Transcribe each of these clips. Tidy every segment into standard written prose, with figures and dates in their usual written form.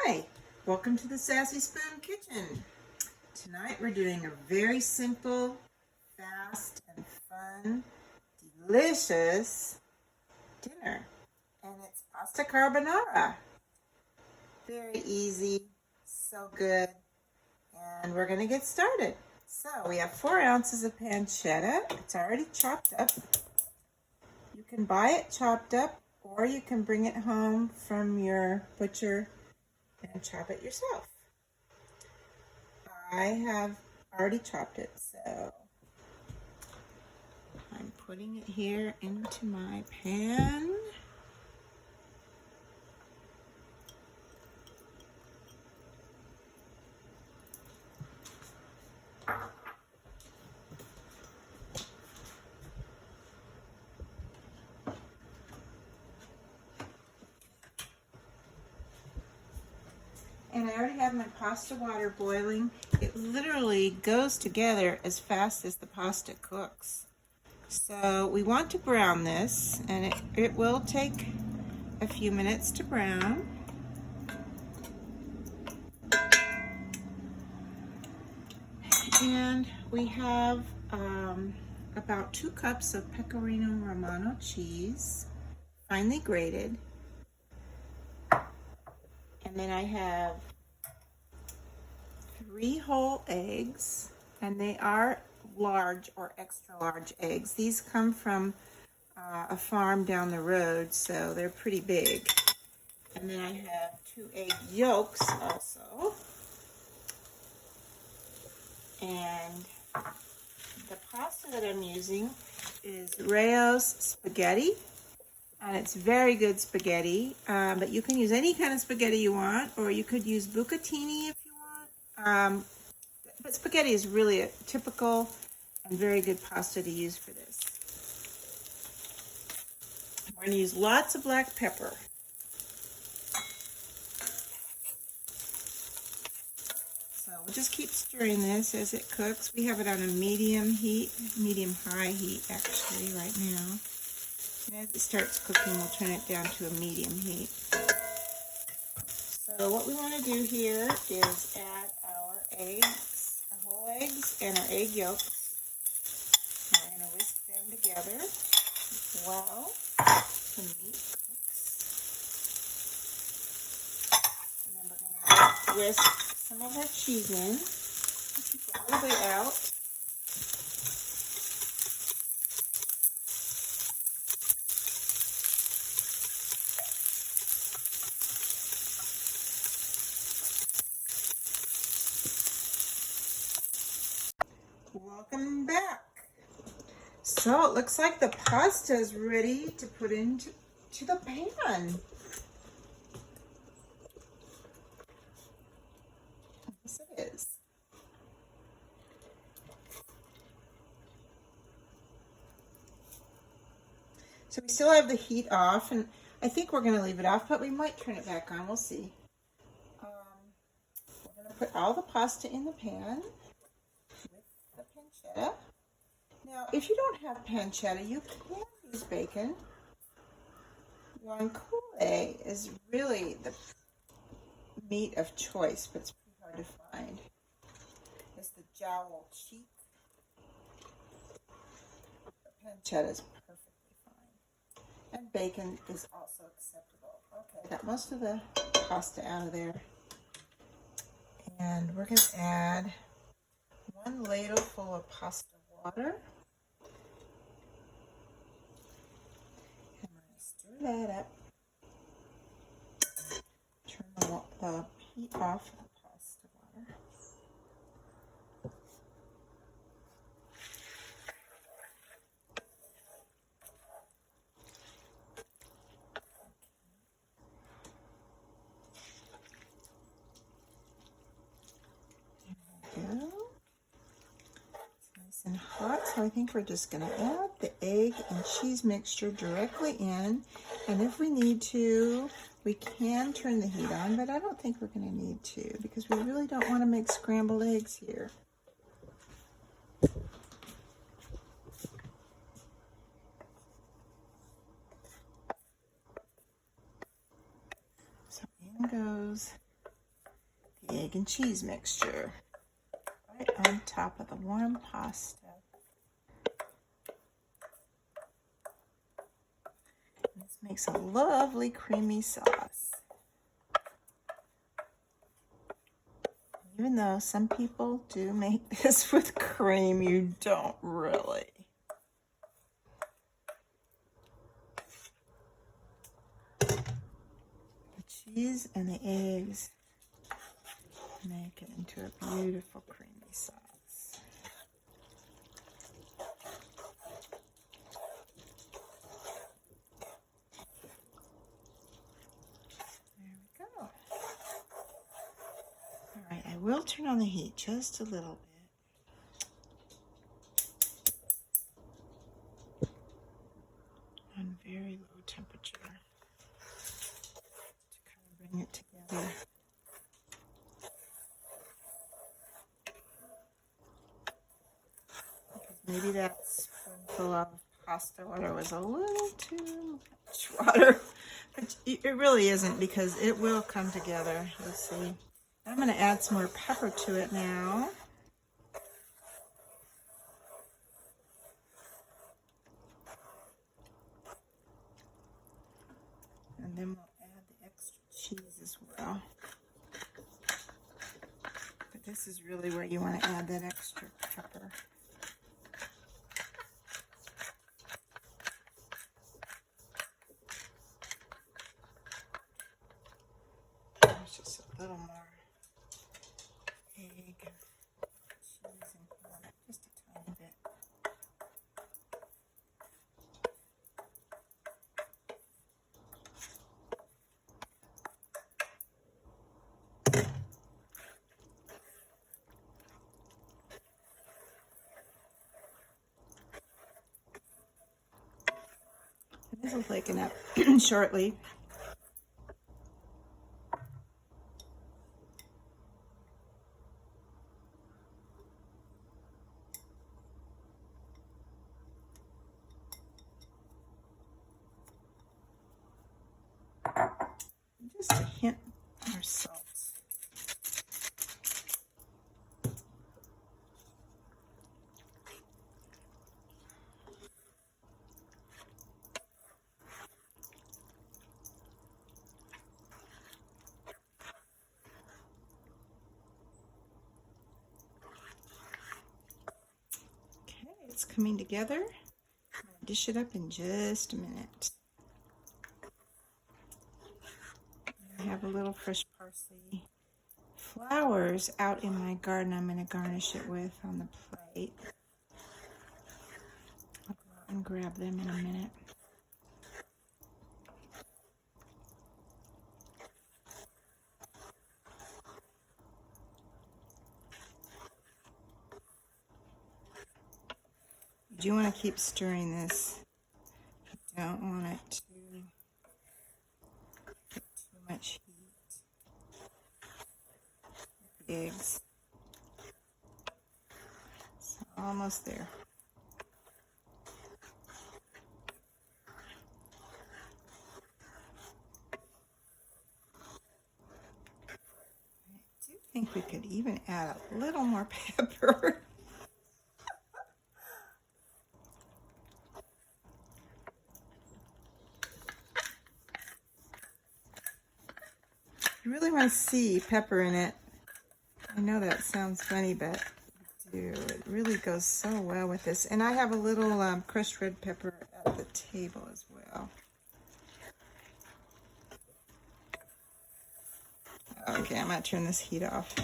Hi, welcome to the Sassy Spoon Kitchen. Tonight we're doing a very simple, fast, and fun, delicious dinner. And it's pasta carbonara. Very easy, so good. And we're going to get started. So we have 4 ounces of pancetta. It's already chopped up. You can buy it chopped up, or you can bring it home from your butcher and chop it yourself. I have already chopped it, so I'm putting it here into my pan. And I already have my pasta water boiling. It literally goes together as fast as the pasta cooks. So we want to brown this, and it will take a few minutes to brown. And we have about 2 cups of Pecorino Romano cheese, finely grated. And then I have 3 whole eggs, and they are large or extra large eggs. These come from a farm down the road, so they're pretty big. And then I have 2 egg yolks also. And the pasta that I'm using is Rao's spaghetti. And it's very good spaghetti, but you can use any kind of spaghetti you want, or you could use bucatini if you want. But spaghetti is really a typical and very good pasta to use for this. We're going to use lots of black pepper. So we'll just keep stirring this as it cooks. We have it on a medium high heat actually right now. And as it starts cooking, we'll turn it down to a medium heat. So what we want to do here is add our eggs, our whole eggs, and our egg yolks. And we're going to whisk them together while the meat cooks. And then we're going to whisk some of our cheese in. Keep it a little bit out. Welcome back. So it looks like the pasta is ready to put into the pan. Yes, it is. So we still have the heat off, and I think we're going to leave it off, but we might turn it back on. We'll see. We're going to put all the pasta in the pan with the pancetta. Now, if you don't have pancetta, you can use bacon. Guanciale is really the meat of choice, but it's pretty hard to find. It's the jowl cheek. The pancetta is perfectly fine. And bacon is also acceptable. Okay, I got most of the pasta out of there. And we're going to add 1 ladle full of pasta water. And we're going to stir that up. Turn the heat off of the pasta water. There we go. It's nice and hot, so I think we're just going to add the egg and cheese mixture directly in. And if we need to, we can turn the heat on, but I don't think we're going to need to because we really don't want to make scrambled eggs here. So in goes egg and cheese mixture right on top of the warm pasta. And this makes a lovely creamy sauce. Even though some people do make this with cream, you don't really. The cheese and the eggs make it into a beautiful creamy sauce. There we go. All right, I will turn on the heat just a little bit. On very low temperature to kind of bring it together. Maybe that spoonful of pasta water was a little too much water, but it really isn't, because it will come together. You'll see. I'm going to add some more pepper to it now. And then we'll add the extra cheese as well. But this is really where you want to add that extra pepper. Just a little more egg and cheese and water, just a tiny bit. And this will thicken up shortly. Just a hint more salt. Okay, it's coming together. I'm going to dish it up in just a minute. I have a little fresh parsley flowers out in my garden. I'm going to garnish it with on the plate. I'll go out and grab them in a minute. You do want to keep stirring this. You don't want it to get too much heat. Eggs. So almost there. I do think we could even add a little more pepper. You really want to see pepper in it. I know that sounds funny, but it really goes so well with this. And I have a little crushed red pepper at the table as well. Okay, I'm going to turn this heat off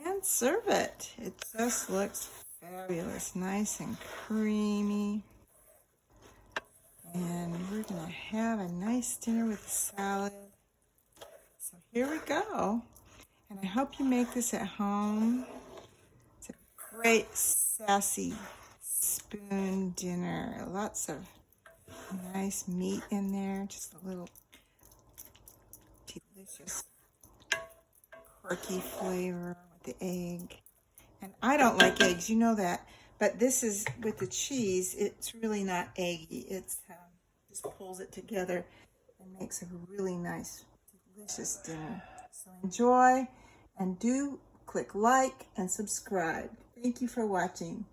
and serve it. It just looks fabulous, nice and creamy. And we're going to have a nice dinner with a salad. So here we go. And I hope you make this at home. It's a great sassy spoon dinner. Lots of nice meat in there. Just a little delicious quirky flavor with the egg. And I don't like eggs, you know that. But this is, with the cheese, it's really not eggy. It's just pulls it together and makes a really nice, delicious dinner. So enjoy. And do click like and subscribe. Thank you for watching.